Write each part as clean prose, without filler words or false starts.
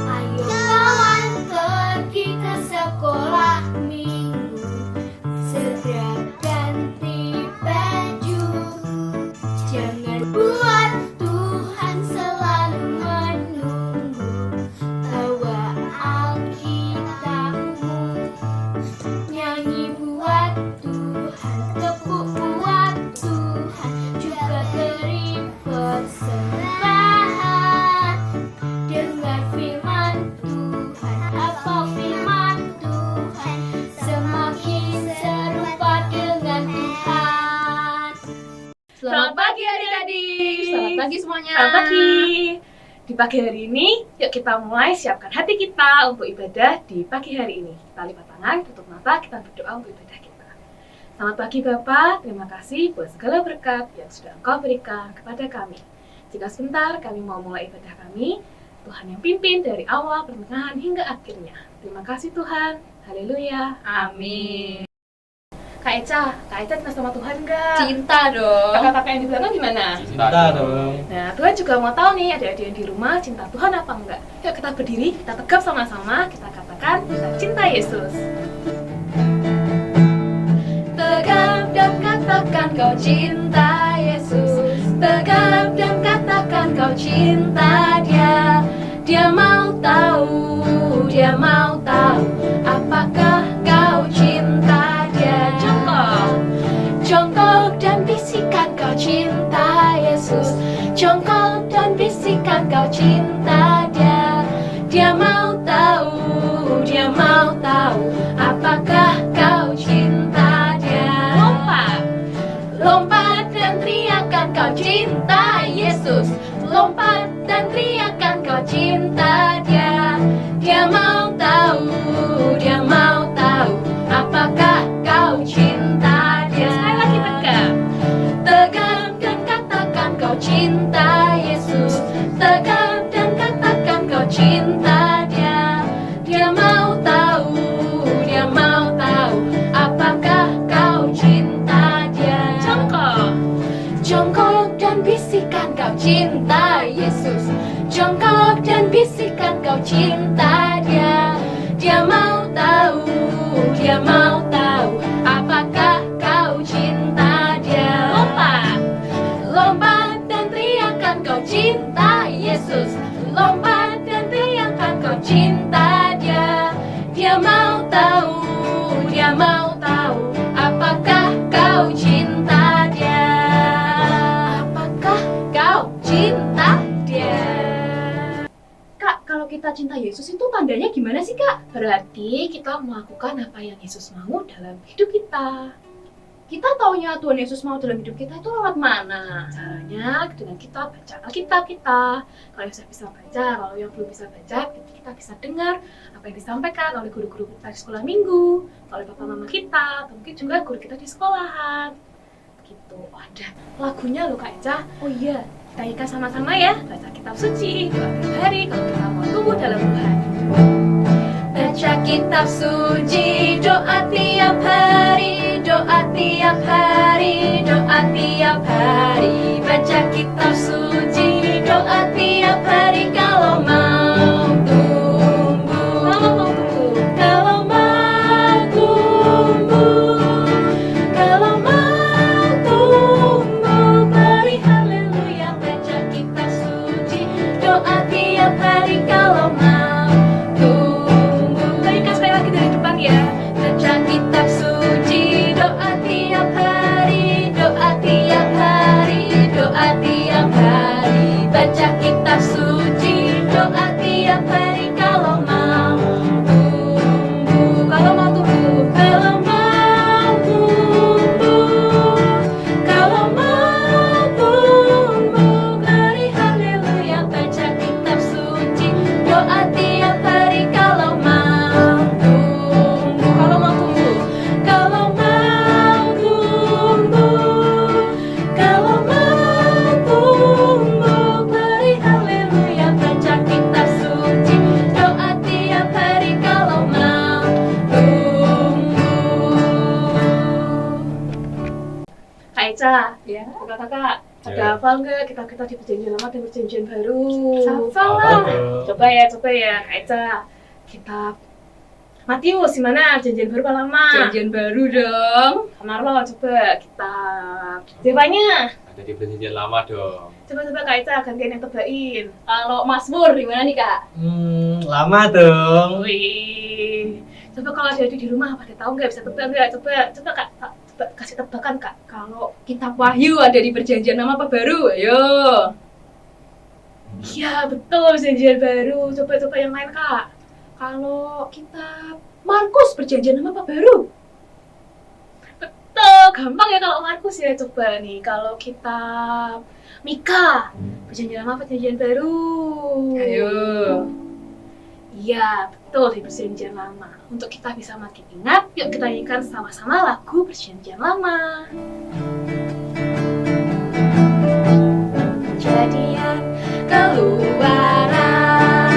Ayo kawan pergi ke sekolah minggu, segera ganti baju. Jangan buat Tuhan selalu menunggu. Bawa Alkitabmu, nyanyi buat Tuhan, tepuk buat Tuhan, juga beri persembahan. Dengar firman Tuhan, hafal firman Tuhan, semakin serupa dengan Tuhan. Selamat pagi adik-adik. Selamat pagi semuanya. Selamat pagi. Di pagi hari ini, yuk kita mulai siapkan hati kita untuk ibadah di pagi hari ini. Kita lipat tangan, tutup mata, kita berdoa untuk ibadah kita. Selamat pagi Bapak, terima kasih buat segala berkat yang sudah Engkau berikan kepada kami. Jika sebentar kami mau mulai ibadah kami, Tuhan yang pimpin dari awal, pertengahan, hingga akhirnya. Terima kasih Tuhan. Haleluya. Amin. Kak Eca cinta sama Tuhan nggak? Cinta dong. Kakak-kakak yang di belakang gimana? Cinta dong. Nah, Tuhan juga mau tahu nih adik-adik yang di rumah cinta Tuhan apa enggak? Yuk kita berdiri, kita tegap sama-sama, kita katakan kita cinta Yesus. Tegap dan katakan kau cinta Yesus. Tegap dan katakan kau cinta Dia. Dia mau tahu apakah kau cinta Dia. Jongkok dan bisikan kau cinta Yesus. Jongkok dan bisikan kau cinta Dia. Dia mau tahu apakah kau cinta Dia. Lompat dan teriakan kau cinta Yesus. Lompat dan teriakan kau cinta Dia. Dia mau tahu apakah kau cinta Dia. Sekali lagi tegap. Tegap dan katakan kau cinta Yesus. Tegap dan katakan kau cinta Dia. Dia mau tahu apakah kau cinta Dia. Jongkok dan bisikan kau cinta Yesus. Jongkok dan bisikan kau cinta Dia. Dia mau tahu apakah kau cinta Dia. Lompat dan teriakan kau cinta Yesus. Lompat dan teriakan kau cinta Dia. Dia mau tahu apakah kau cinta Dia. Apakah kau cinta Dia? Kak, kalau kita cinta Yesus itu tandanya gimana sih, Kak? Berarti kita melakukan apa yang Yesus mau dalam hidup kita. Kita taunya Tuhan Yesus mau dalam hidup kita itu lewat mana? Caranya dengan kita baca Alkitab kita. Kalau yang sudah bisa baca, kalau yang belum bisa baca, kita bisa dengar apa yang disampaikan oleh guru-guru kita di sekolah minggu, oleh papa mama kita, atau mungkin juga guru kita di sekolahan. Gitu. Oh, ada lagunya loh Kak Eca. Oh iya. Kita nyanyikan sama-sama ya. Baca kitab suci, doa tiap hari kalau kita mau tumbuh dalam Tuhan. Baca kitab suci, doa tiap hari, doa tiap hari, doa tiap hari. Baca kitab suci, doa tiap hari kalau mau tumbuh. Kalau mau tumbuh. Kalau mau tumbuh. Beri haleluya. Baca kitab suci, doa tiap hari kalau mau tumbuh. Berikan sekali lagi dari depan ya. Baca kitab suci, doa tiap hari, doa tiap hari, doa tiap hari. Baca kitab suci, doa tiap hari kalau mau tumbuh. Kalau mau tumbuh. Kalau mau tumbuh. Kalau mau tumbuh. Beri haleluya. Baca kitab suci, hafal nggak kita di perjanjian lama dan perjanjian baru? Hafal lah. Coba ya Kak Eca. Kitab Matius gimana? Perjanjian baru apa lama? Perjanjian baru dong. Marlo coba kitab Dewanya. Ada di perjanjian lama dong. Coba Kak Eca gantian yang tebain. Kalau Mazmur gimana nih Kak? Lama dong. Wih. Coba kalau ada di rumah pada tahu nggak, bisa tebak nggak? Coba Kak, coba kasih tebakan Kak. Kalau kitab Wahyu ada di perjanjian lama apa baru? Ayo. Iya betul, perjanjian baru. Coba yang lain Kak. Kalau kitab Markus perjanjian lama apa baru? Betul, gampang ya kalau Markus ya. Coba nih kalau kitab Mika perjanjian lama perjanjian baru. Ayo. Iya, betul di perjanjian lama. Untuk kita bisa makin ingat, yuk kita nyanyikan sama-sama lagu perjanjian lama. Kejadian, Keluaran,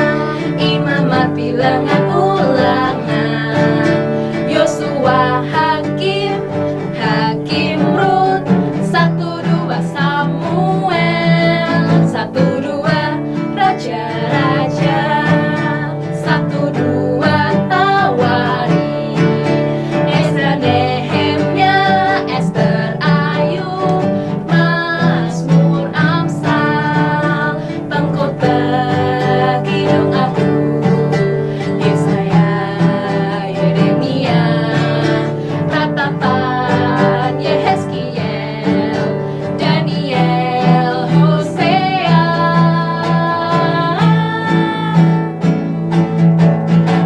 Imamat, Bilangan, Ulangan, Yosua, Hakim, Rut, 1-2 Samuel, 1-2 Raja-Raja, 1-2 Tawari, Ezra, Nehemia, Ester, Ayub, Mazmur, Amsal, Pengkhotbah, Kidung Agung, Yesaya, Yeremia, Ratapan, Yehezkiel, Daniel, Hosea,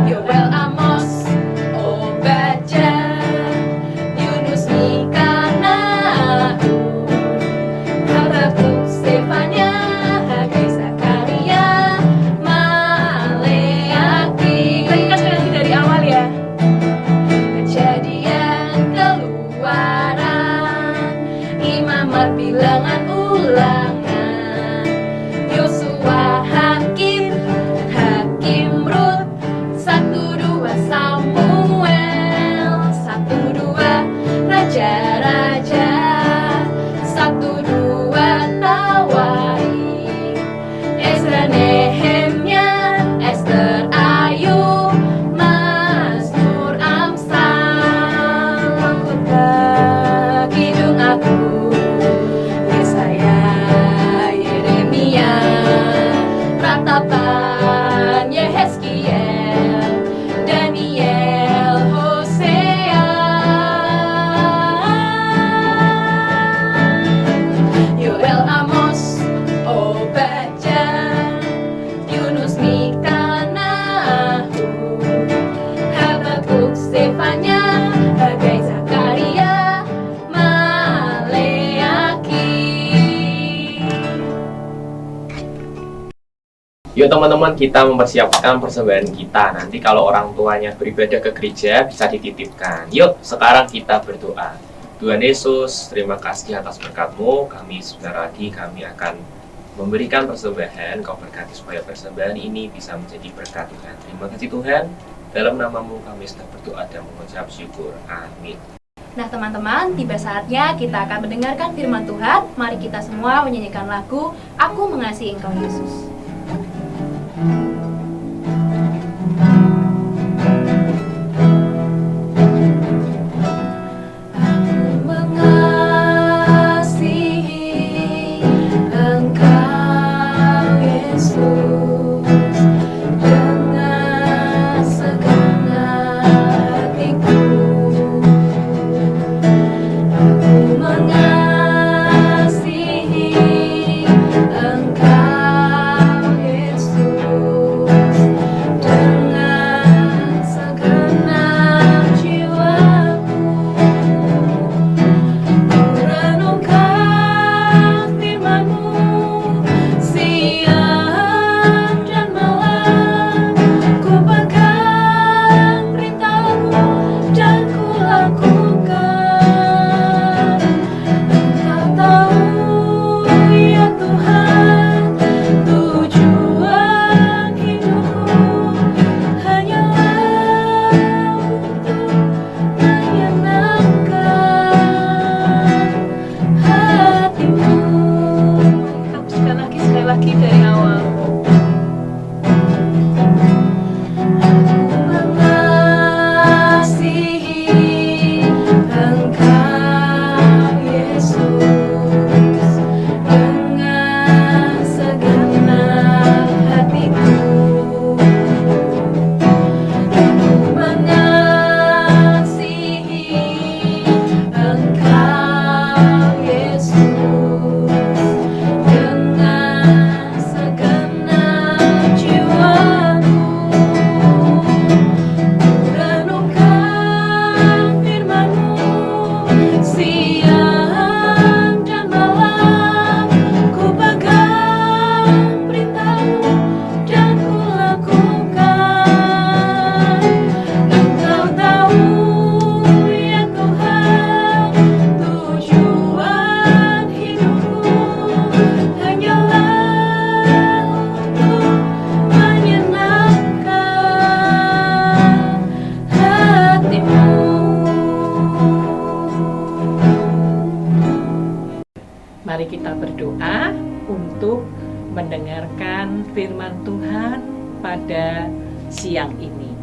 Yoel, Amos, Obadja, Yunus, Mika, Nahum, Habakuk, Sefanya, Hagai, Zakaria, Maleaki. Kita ingat dari awal ya. Kejadian, Keluaran, Imamat, Bilangan, Ulangan, Yosua, Hakim, Rut, 1-2 Samuel, 1-2 Raja-Raja, 1-2 Tawari, Ezra, Nehemia, Ester, Ayub, Mazmur, Amsal, Pengkhotbah, Kidung Agung, Yesaya, Yeremia, Ratapan, Yehezkiel, Daniel, Hosea, Yoel, Amos, Obadja, Yunus, Mika, Nahum, Habakuk, Sefanya, Hagai, Zakaria, Maleaki. Yuk teman-teman, kita mempersiapkan persembahan kita. Nanti kalau orang tuanya beribadah ke gereja bisa dititipkan. Yuk, sekarang kita berdoa. Tuhan Yesus, terima kasih atas berkat-Mu. Sebentar lagi kami akan memberikan persembahan. Kau berkati supaya persembahan ini bisa menjadi berkat Tuhan. Terima kasih Tuhan. Dalam nama-Mu kami sedang berdoa dan mengucap syukur. Amin. Nah teman-teman, tiba saatnya kita akan mendengarkan firman Tuhan. Mari kita semua menyanyikan lagu Aku Mengasihi Engkau Yesus. Aku mengasihi Engkau Yesus dengan segenap hatiku. Aku mengasihi Engkau Yesus lagi dari awal. Mengasihi Engkau Yesus dengan segenap hatiku. Aku mengasihi Engkau Yesus dengan segenap jiwaku. Renungkan firman-Mu siang dan malam, ku pegang perintah-Mu dan ku lakukan. Engkau tahu ya Tuhan, tujuan hidupku hanyalah untuk menyenangkan hati-Mu. Mari kita berdoa untuk mendengarkan firman Tuhan pada siang ini.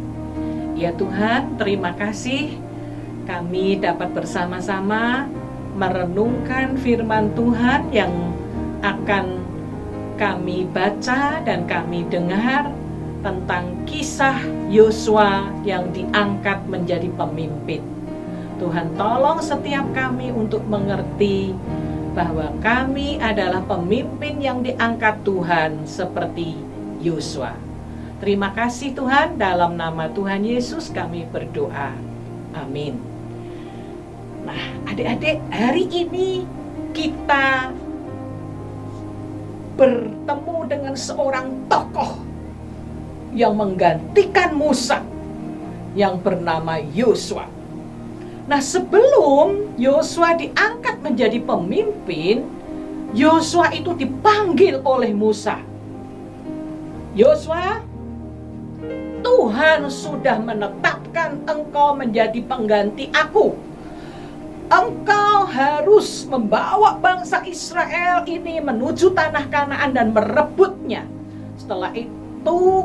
Ya Tuhan, terima kasih kami dapat bersama-sama merenungkan firman Tuhan yang akan kami baca dan kami dengar tentang kisah Yosua yang diangkat menjadi pemimpin. Tuhan, tolong setiap kami untuk mengerti bahwa kami adalah pemimpin yang diangkat Tuhan seperti Yosua. Terima kasih Tuhan, dalam nama Tuhan Yesus kami berdoa. Amin. Nah, adik-adik, hari ini kita bertemu dengan seorang tokoh yang menggantikan Musa yang bernama Yosua. Nah, sebelum Yosua diangkat menjadi pemimpin, Yosua itu dipanggil oleh Musa. Yosua, Tuhan sudah menetapkan engkau menjadi pengganti aku. Engkau harus membawa bangsa Israel ini menuju tanah Kanaan dan merebutnya. Setelah itu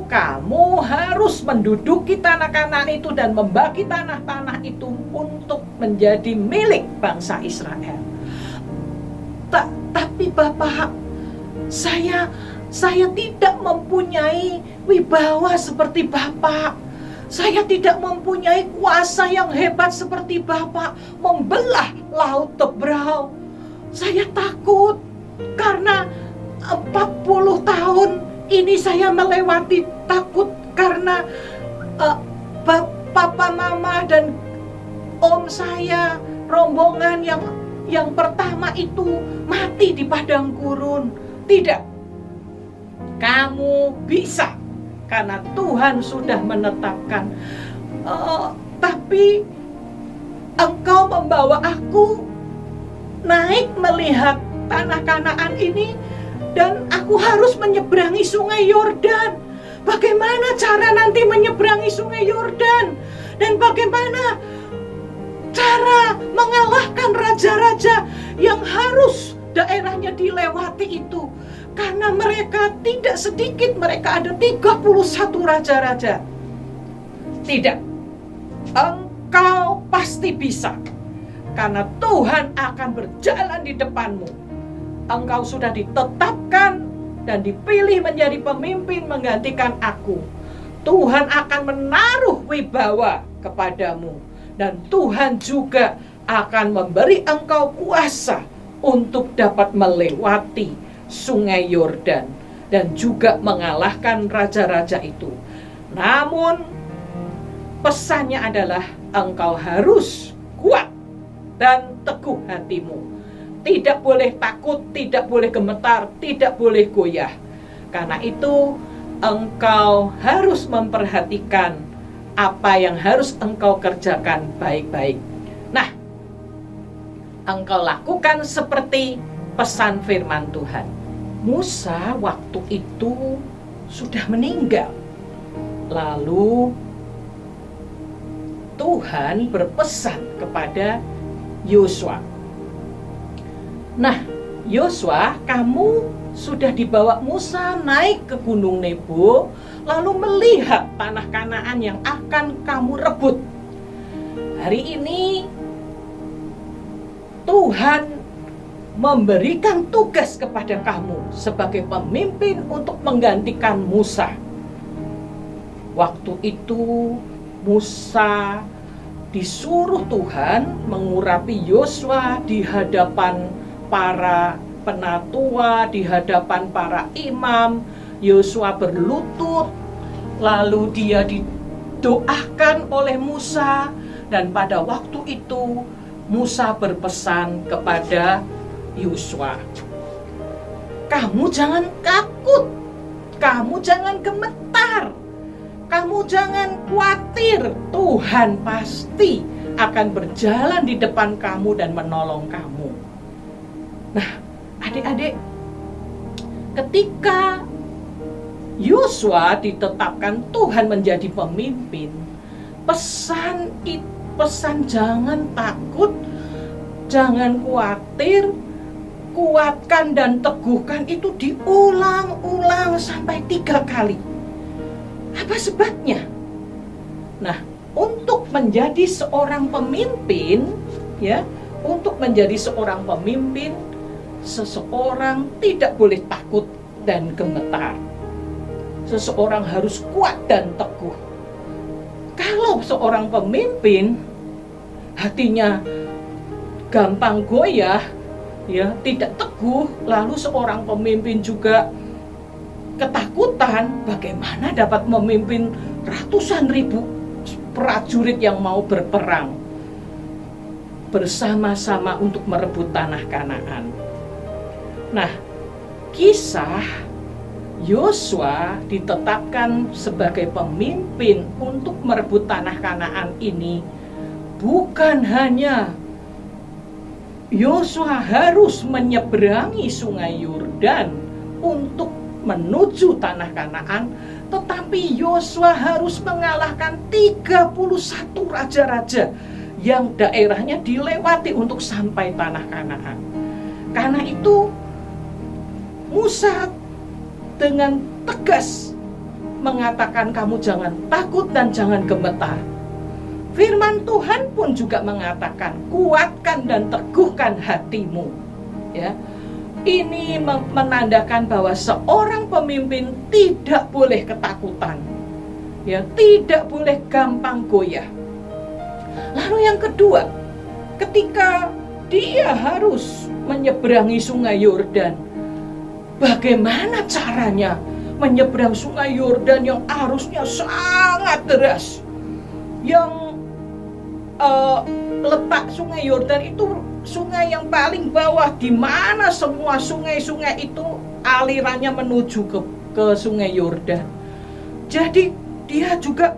kamu harus menduduki tanah Kanaan itu dan membagi tanah-tanah itu untuk menjadi milik bangsa Israel. Tapi Bapak, saya tidak mempunyai wibawa seperti Bapak. Saya tidak mempunyai kuasa yang hebat seperti Bapak membelah laut Tebrau. Saya takut karena 40 tahun ini saya melewati takut karena papa, mama, dan om saya, rombongan yang pertama itu mati di padang gurun. Tidak, kamu bisa karena Tuhan sudah menetapkan. Tapi engkau membawa aku naik melihat tanah Kanaan ini, dan aku harus menyeberangi sungai Yordan. Bagaimana cara nanti menyeberangi sungai Yordan? Dan bagaimana cara mengalahkan raja-raja yang harus daerahnya dilewati itu? Karena mereka tidak sedikit, mereka ada 31 raja-raja. Tidak, engkau pasti bisa. Karena Tuhan akan berjalan di depanmu. Engkau sudah ditetapkan dan dipilih menjadi pemimpin menggantikan aku. Tuhan akan menaruh wibawa kepadamu. Dan Tuhan juga akan memberi engkau kuasa untuk dapat melewati sungai Yordan dan juga mengalahkan raja-raja itu. Namun pesannya adalah engkau harus kuat dan teguh hatimu. Tidak boleh takut, tidak boleh gemetar, tidak boleh goyah. Karena itu engkau harus memperhatikan apa yang harus engkau kerjakan baik-baik. Nah, engkau lakukan seperti pesan firman Tuhan. Musa waktu itu sudah meninggal. Lalu Tuhan berpesan kepada Yosua. Nah, Yosua, kamu sudah dibawa Musa naik ke Gunung Nebo, lalu melihat tanah Kanaan yang akan kamu rebut. Hari ini Tuhan memberikan tugas kepada kamu sebagai pemimpin untuk menggantikan Musa. Waktu itu Musa disuruh Tuhan mengurapi Yosua di hadapan para penatua, di hadapan para imam. Yosua berlutut, lalu dia didoakan oleh Musa, dan pada waktu itu Musa berpesan kepada Yosua, kamu jangan takut, kamu jangan gemetar, kamu jangan khawatir, Tuhan pasti akan berjalan di depan kamu dan menolong kamu. Nah, adik-adik, ketika Yosua ditetapkan Tuhan menjadi pemimpin, pesan jangan takut, jangan khawatir, kuatkan dan teguhkan itu diulang-ulang sampai 3 kali. Apa sebabnya? Nah, untuk menjadi seorang pemimpin, ya, untuk menjadi seorang pemimpin, seseorang tidak boleh takut dan gemetar. Seseorang harus kuat dan teguh. Kalau seorang pemimpin hatinya gampang goyah, ya, tidak teguh, lalu seorang pemimpin juga ketakutan, bagaimana dapat memimpin ratusan ribu prajurit yang mau berperang bersama-sama untuk merebut tanah Kanaan. Nah, kisah Yosua ditetapkan sebagai pemimpin untuk merebut tanah Kanaan ini bukan hanya Yosua harus menyeberangi sungai Yordan untuk menuju tanah Kanaan, tetapi Yosua harus mengalahkan 31 raja-raja yang daerahnya dilewati untuk sampai tanah Kanaan. Karena itu Musa dengan tegas mengatakan kamu jangan takut dan jangan gemetar. Firman Tuhan pun juga mengatakan kuatkan dan teguhkan hatimu. Ya, ini menandakan bahwa seorang pemimpin tidak boleh ketakutan, ya, tidak boleh gampang goyah. Lalu yang kedua, ketika dia harus menyeberangi sungai Yordan, bagaimana caranya menyeberang sungai Yordan yang arusnya sangat deras, yang letak sungai Yordan itu sungai yang paling bawah, di mana semua sungai-sungai itu alirannya menuju ke sungai Yordan. Jadi dia juga,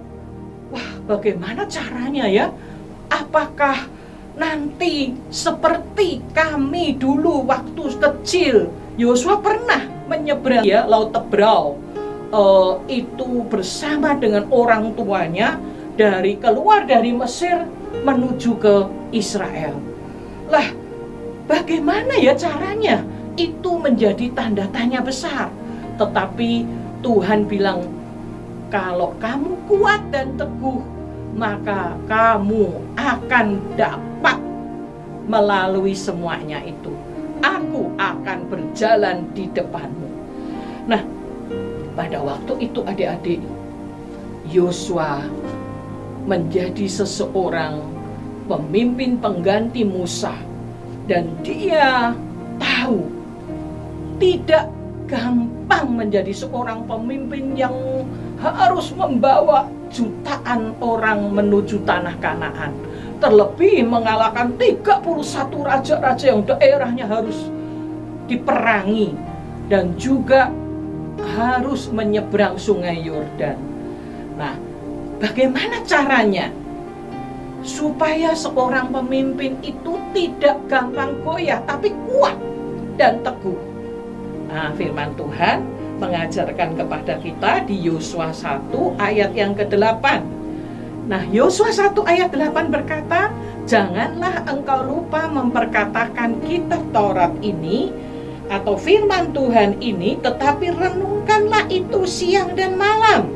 wah, bagaimana caranya ya? Apakah nanti seperti kami dulu waktu kecil, Yosua pernah menyeberang, ya, Laut Tebrau itu bersama dengan orang tuanya keluar dari Mesir menuju ke Israel. Lah, bagaimana ya caranya? Itu menjadi tanda tanya besar. Tetapi Tuhan bilang, kalau kamu kuat dan teguh, maka kamu akan dapat melalui semuanya itu. Aku akan berjalan di depanmu. Nah, pada waktu itu adik-adik, Yosua menjadi seseorang pemimpin pengganti Musa, dan dia tahu tidak gampang menjadi seorang pemimpin yang harus membawa jutaan orang menuju tanah Kanaan, terlebih mengalahkan 31 raja-raja yang daerahnya harus diperangi dan juga harus menyeberang sungai Yordan. Nah, bagaimana caranya supaya seorang pemimpin itu tidak gampang goyah tapi kuat dan teguh? Nah, firman Tuhan mengajarkan kepada kita di Yosua 1 ayat yang ke-8. Nah, Yosua 1 ayat 8 berkata, janganlah engkau lupa memperkatakan kitab Taurat ini atau firman Tuhan ini, tetapi renungkanlah itu siang dan malam,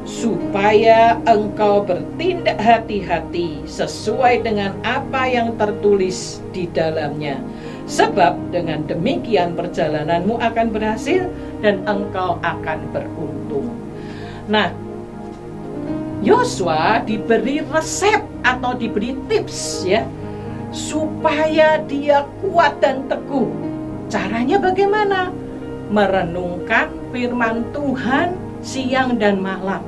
supaya engkau bertindak hati-hati sesuai dengan apa yang tertulis di dalamnya. Sebab dengan demikian perjalananmu akan berhasil dan engkau akan beruntung. Nah, Yosua diberi resep atau diberi tips ya, supaya dia kuat dan teguh. Caranya bagaimana? Merenungkan firman Tuhan siang dan malam.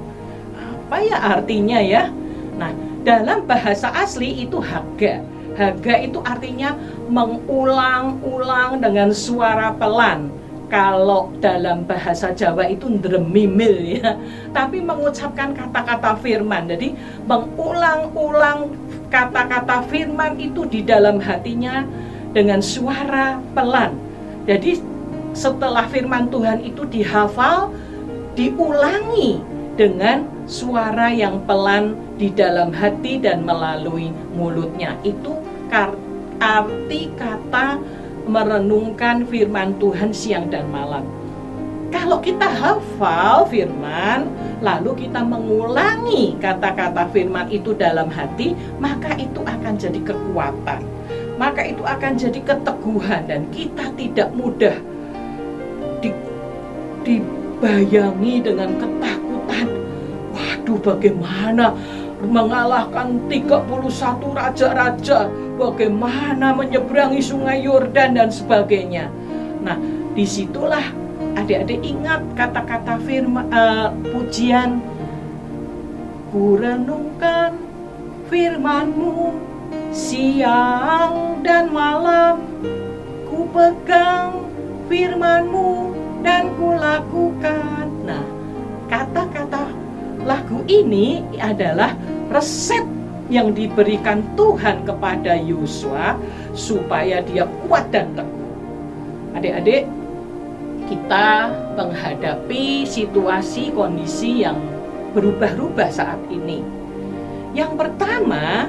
Apa ya artinya ya? Nah, dalam bahasa asli itu haga. Haga itu artinya mengulang-ulang dengan suara pelan. Kalau dalam bahasa Jawa itu ndremimil ya. Tapi mengucapkan kata-kata firman. Jadi mengulang-ulang kata-kata firman itu di dalam hatinya dengan suara pelan. Jadi setelah firman Tuhan itu dihafal, diulangi dengan suara yang pelan di dalam hati dan melalui mulutnya. Itu arti kata merenungkan firman Tuhan siang dan malam. Kalau kita hafal firman, lalu kita mengulangi kata-kata firman itu dalam hati, maka itu akan jadi kekuatan. Maka itu akan jadi keteguhan dan kita tidak mudah dibayangi dengan ketakutan. Waduh, bagaimana mengalahkan 31 raja-raja, bagaimana menyeberangi sungai Yordan dan sebagainya. Nah, disitulah adik-adik ingat kata-kata firman pujian, ku renungkan firman-Mu siang dan malam, ku pegang firman-Mu dan ku lakukan. Nah, kata-kata lagu ini adalah resep yang diberikan Tuhan kepada Yosua supaya dia kuat dan teguh. Adik-adik, kita menghadapi situasi kondisi yang berubah-ubah saat ini. Yang pertama,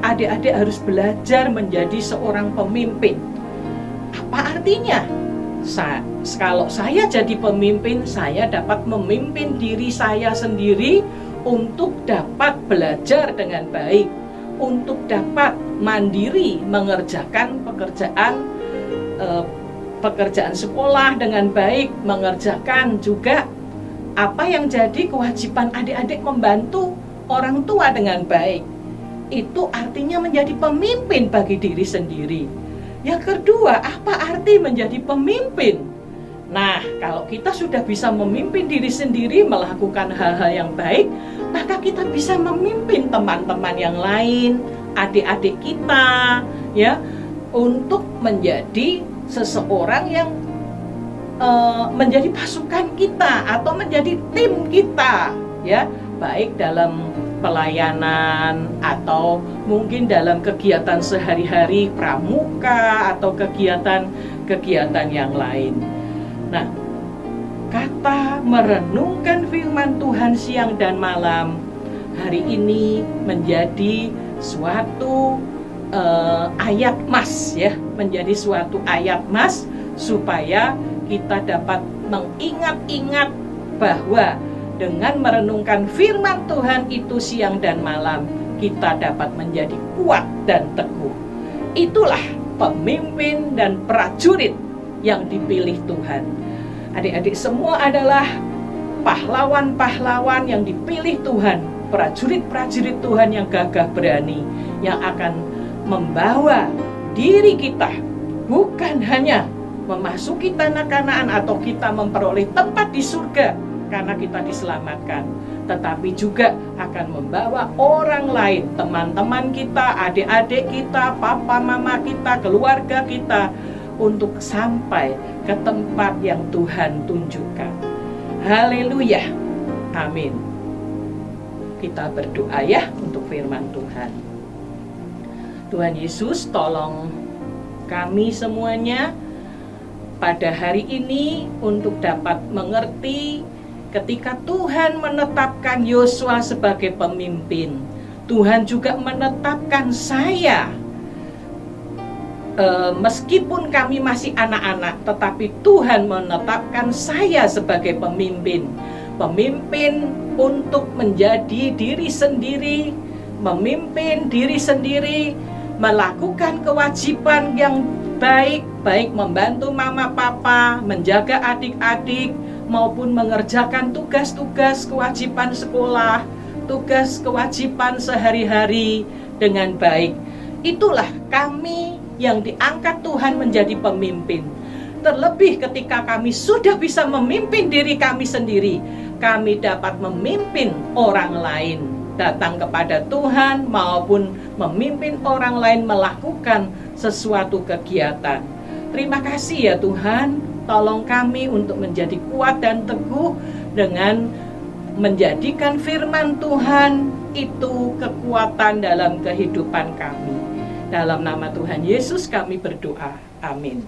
adik-adik harus belajar menjadi seorang pemimpin. Apa artinya? Kalau saya jadi pemimpin, saya dapat memimpin diri saya sendiri untuk dapat belajar dengan baik, untuk dapat mandiri mengerjakan pekerjaan sekolah dengan baik, mengerjakan juga apa yang jadi kewajiban adik-adik membantu orang tua dengan baik. Itu artinya menjadi pemimpin bagi diri sendiri. Yang kedua, apa arti menjadi pemimpin? Nah, kalau kita sudah bisa memimpin diri sendiri melakukan hal-hal yang baik, maka kita bisa memimpin teman-teman yang lain, adik-adik kita, ya, untuk menjadi seseorang yang menjadi pasukan kita atau menjadi tim kita, ya, baik dalam pelayanan atau mungkin dalam kegiatan sehari-hari pramuka atau kegiatan yang lain. Nah, kata merenungkan firman Tuhan siang dan malam hari ini menjadi suatu ayat emas, ya, menjadi suatu ayat emas supaya kita dapat mengingat-ingat bahwa dengan merenungkan firman Tuhan itu siang dan malam, kita dapat menjadi kuat dan teguh. Itulah pemimpin dan prajurit yang dipilih Tuhan. Adik-adik semua adalah pahlawan-pahlawan yang dipilih Tuhan, prajurit-prajurit Tuhan yang gagah berani, yang akan membawa diri kita bukan hanya memasuki tanah Kanaan atau kita memperoleh tempat di surga karena kita diselamatkan, tetapi juga akan membawa orang lain, teman-teman kita, adik-adik kita, papa mama kita, keluarga kita, untuk sampai ke tempat yang Tuhan tunjukkan. Haleluya, amin. Kita berdoa ya untuk firman Tuhan. Tuhan Yesus, tolong kami semuanya pada hari ini untuk dapat mengerti ketika Tuhan menetapkan Yosua sebagai pemimpin, Tuhan juga menetapkan saya meskipun kami masih anak-anak, tetapi Tuhan menetapkan saya sebagai pemimpin. Pemimpin untuk menjadi diri sendiri, memimpin diri sendiri, melakukan kewajiban yang baik, baik membantu mama papa, menjaga adik-adik, maupun mengerjakan tugas-tugas kewajiban sekolah, tugas kewajiban sehari-hari dengan baik. Itulah kami yang diangkat Tuhan menjadi pemimpin. Terlebih ketika kami sudah bisa memimpin diri kami sendiri, kami dapat memimpin orang lain datang kepada Tuhan maupun memimpin orang lain melakukan sesuatu kegiatan. Terima kasih ya Tuhan, tolong kami untuk menjadi kuat dan teguh dengan menjadikan firman Tuhan itu kekuatan dalam kehidupan kami. Dalam nama Tuhan Yesus kami berdoa. Amin.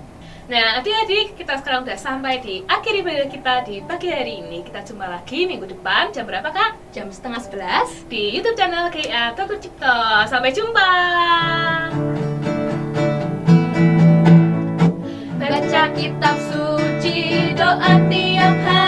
Nah, adik-adik, kita sekarang udah sampai di akhir ibadah kita di pagi hari ini. Kita jumpa lagi minggu depan, jam berapa Kak? Jam 10:30 Di YouTube channel GA Toko Cipto. Sampai jumpa. baca kitab suci, doa tiap hari.